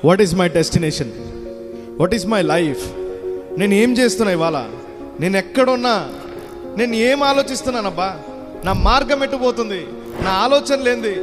What is my destination, what is my life? నేను ఏం చేస్తున్నా ఇవాళ, నేను ఎక్కడున్నా, నేను ఏం ఆలోచిస్తున్నానబ్బా, నా మార్గం ఎట్టుపోతుంది, నా ఆలోచన లేంది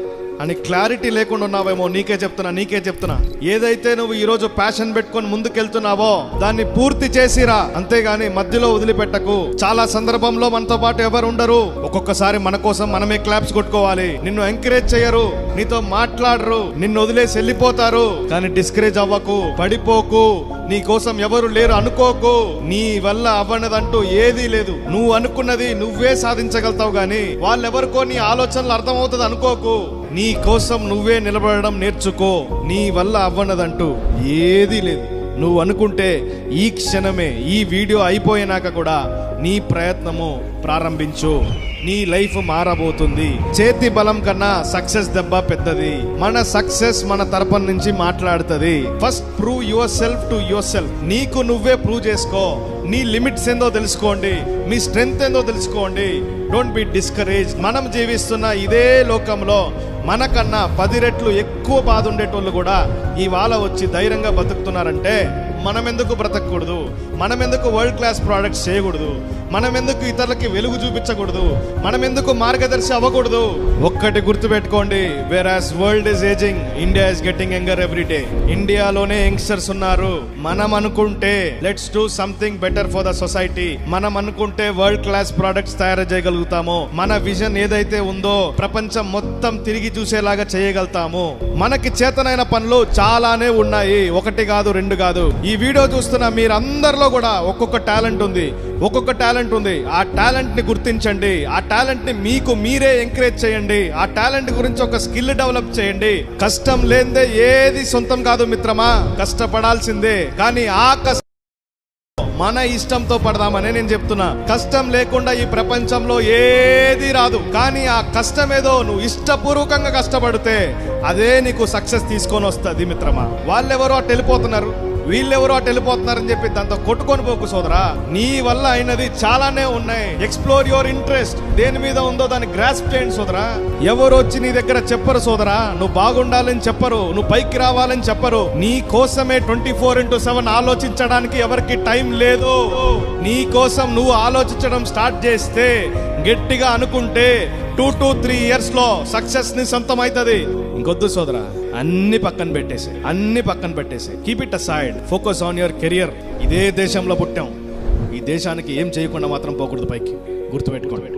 అని క్లారిటీ లేకుండా ఉన్నావేమో. నీకే చెప్తున్నా ఏదైతే నువ్వు ఈరోజు ప్యాషన్ పెట్టుకొని ముందుకెళ్తున్నావో దాన్ని పూర్తి చేసిరా, అంతేగాని మధ్యలో వదిలిపెట్టకు. చాలా సందర్భంలో మనతో పాటు ఎవరు ఉండరు, ఒక్కొక్కసారి మన కోసం మనమే క్లాప్స్ కొట్టుకోవాలి. నిన్ను ఎంకరేజ్ చేయరు, నీతో మాట్లాడరు, నిన్ను వదిలేసి వెళ్ళిపోతారు. కానీ డిస్కరేజ్ అవ్వకు, పడిపోకు, నీ కోసం ఎవరు లేరు అనుకోకు. నీ వల్ల అవ్వనదంటూ ఏదీ లేదు. నువ్వు అనుకున్నది నువ్వే సాధించగలుగుతావు, గాని వాళ్ళెవరికో నీ ఆలోచనలు అర్థమవుతుంది అనుకోకు. నీ కోసం నువ్వే నిలబడడం నేర్చుకో. నీ వల్ల అవ్వనదంటూ ఏదీ లేదు. నువ్వు అనుకుంటే ఈ క్షణమే, ఈ వీడియో అయిపోయినాక కూడా నీ ప్రయత్నము ప్రారంభించు. నీ లైఫ్ మారబోతుంది. చేతి బలం కన్నా సక్సెస్ దెబ్బ పెద్దది. మన సక్సెస్ మన తరపున నుంచి మాట్లాడుతుంది. First prove your self to your self. నీకు నువ్వే ప్రూవ్ చేసుకో. నీ లిమిట్స్ ఏందో తెలుసుకోండి, మీ స్ట్రెంగ్త్ ఏందో తెలుసుకోండి. Don't be discourage. మనం జీవిస్తున్న ఇదే లోకంలో మనకన్నా 10 రెట్లు ఎక్కువ బాధ ఉండేటోళ్ళు కూడా ఇవాళ వచ్చి ధైర్యంగా బతుకుతున్నారంటే మనం ఎందుకు బ్రతకూడదు? మనం ఎందుకు వరల్డ్ క్లాస్ ప్రోడక్ట్స్ చేయకూడదు? మనం ఎందుకు ఇతరులకి వెలుగు చూపించకూడదు? మనం ఎందుకు మార్గదర్శి అవ్వకూడదు? ఒక్కటి గుర్తుపెట్టుకోండి, whereas world is ageing, India is getting younger every day. ఇండియాలోనే యంగ్స్టర్స్ ఉన్నారు. మనం అనుకుంటే let's do something better for the society. మనం అనుకుంటే వరల్డ్ క్లాస్ ప్రోడక్ట్స్ తయారు చేయగలుగుతాము. మన విజన్ ఏదైతే ఉందో ప్రపంచం మొత్తం తిరిగి చూసేలాగా చేయగలుగుతాము. మనకి చేతనైన పనులు చాలానే ఉన్నాయి, ఒకటి కాదు, 2 కాదు. ఈ వీడియో చూస్తున్న మీరందరిలో కూడా ఒక్కొక్క టాలెంట్ ఉంది. ఆ టాలెంట్ ని గుర్తించండి. ఆ టాలెంట్ ని మీకు మీరే ఎంకరేజ్ చేయండి. ఆ టాలెంట్ గురించి ఒక స్కిల్ డెవలప్ చేయండి. కష్టం లేనిదే ఏది సొంతం కాదు మిత్రమా, కష్టపడాల్సిందే. కానీ ఆ మన ఇష్టంతో పడదామనే నేను చెప్తున్నా. కష్టం లేకుండా ఈ ప్రపంచంలో ఏది రాదు. కానీ ఆ కష్టం ఏదో నువ్వు ఇష్టపూర్వకంగా కష్టపడితే అదే నీకు సక్సెస్ తీసుకొని వస్తుంది మిత్రమా. వాళ్ళెవరో అటు వెళ్ళిపోతున్నారు, వీళ్ళెవరో అటు వెళ్ళిపోతున్నారని చెప్పి దాంతో కొట్టుకొని పోకు సోదరా. నీ వల్ల అయినది చాలానే ఉన్నాయి. Explore your interest. దేని మీద ఉందో దాన్ని గ్రాస్ప్ చేయండి సోదరా. ఎవరు వచ్చి నీ దగ్గర చెప్పరు సోదరా, నువ్వు బాగుండాలని చెప్పరు, నువ్వు పైకి రావాలని చెప్పరు. నీ కోసమే 24/7 ఆలోచించడానికి ఎవరికి టైం లేదు. నీ కోసం నువ్వు ఆలోచించడం స్టార్ట్ చేస్తే, గట్టిగా అనుకుంటే 2 to 3 years లో సక్సెస్ ని సొంతం అవుతుంది. ఇంకొద్దు సోదరా, అన్ని పక్కన పెట్టేసి keep it aside. Focus on your career. ఇదే దేశంలో పుట్టాం, ఈ దేశానికి ఏం చేయకుండా మాత్రం పోకూడదు పైకి. గుర్తుపెట్టుకోండి.